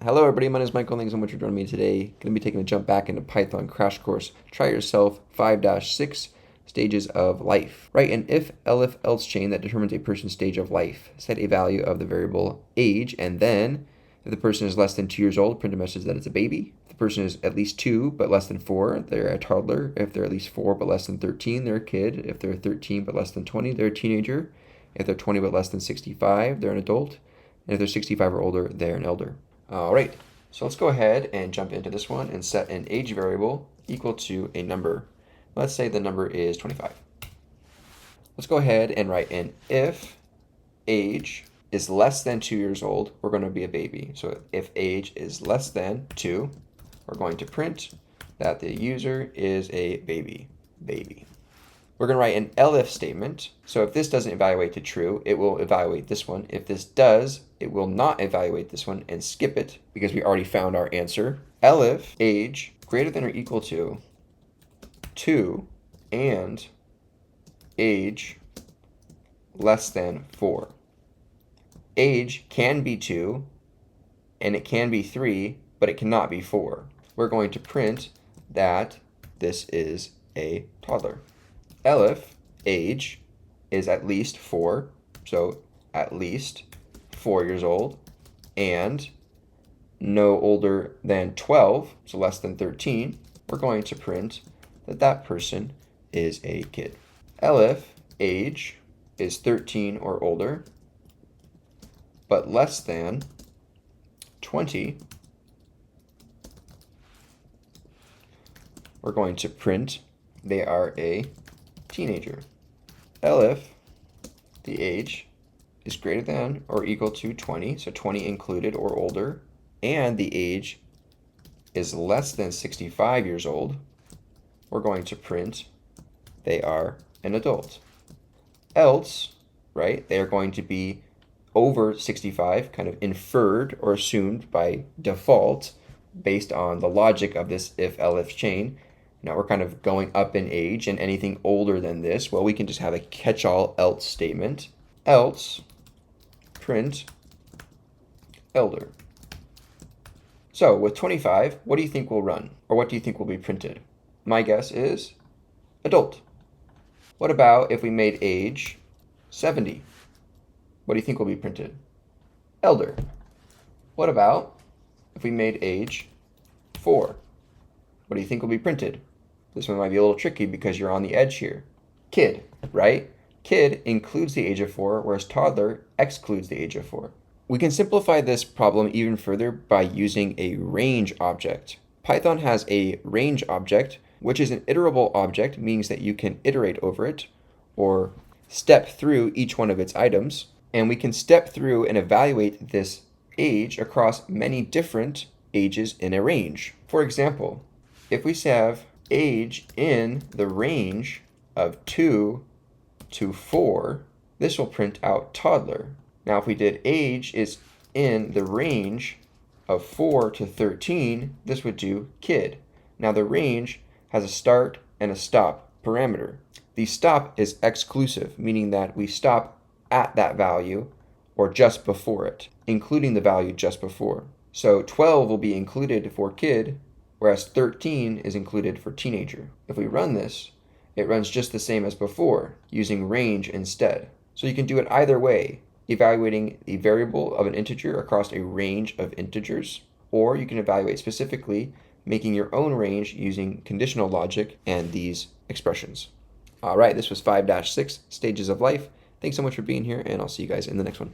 Hello everybody, my name is Michael. Thanks so much for joining me today. Going to be taking a jump back into Python crash course. Try yourself 5-6 stages of life. Write an if, elif, else chain that determines a person's stage of life. Set a value of the variable age, and then if the person is less than 2 years old, print a message that it's a baby. If the person is at least 2 but less than 4, they're a toddler. If they're at least 4 but less than 13, they're a kid. If they're 13 but less than 20, they're a teenager. If they're 20 but less than 65, they're an adult. And if they're 65 or older, they're an elder. All right, so let's go ahead and jump into this one and set an age variable equal to a number. Let's say the number is 25. Let's go ahead and write an if age is less than 2 years old, we're going to be a baby. So if age is less than 2, we're going to print that the user is a baby. We're going to write an elif statement. So if this doesn't evaluate to true, it will evaluate this one. If this does, it will not evaluate this one and skip it because we already found our answer. Elif age greater than or equal to 2 and age less than 4. Age can be 2 and it can be 3, but it cannot be 4. We're going to print that this is a toddler. Elif age is at least 4, so at least 4 years old, and no older than 12, so less than 13, we're going to print that that person is a kid. Elif age is 13 or older, but less than 20, we're going to print they are a teenager. Elif, the age, is greater than or equal to 20, so 20 included or older, and the age is less than 65 years old, we're going to print they are an adult. Else, right, they are going to be over 65, kind of inferred or assumed by default based on the logic of this if-elif chain. Now we're kind of going up in age, and anything older than this, well, we can just have a catch-all else statement. Else, print elder. So with 25, what do you think will run? Or what do you think will be printed? My guess is adult. What about if we made age 70? What do you think will be printed? Elder. What about if we made age 4? What do you think will be printed? This one might be a little tricky because you're on the edge here. Kid, right? Kid includes the age of 4, whereas toddler excludes the age of 4. We can simplify this problem even further by using a range object. Python has a range object, which is an iterable object, means that you can iterate over it or step through each one of its items. And we can step through and evaluate this age across many different ages in a range. For example, if we have age in the range of 2 to 4, this will print out toddler. Now if we did age is in the range of 4 to 13, this would do kid. Now the range has a start and a stop parameter. The stop is exclusive, meaning that we stop at that value or just before it, including the value just before. So 12 will be included for kid, whereas 13 is included for teenager. If we run this, it runs just the same as before, using range instead. So you can do it either way, evaluating the variable of an integer across a range of integers, or you can evaluate specifically, making your own range using conditional logic and these expressions. All right, this was 5-6 stages of life. Thanks so much for being here, and I'll see you guys in the next one.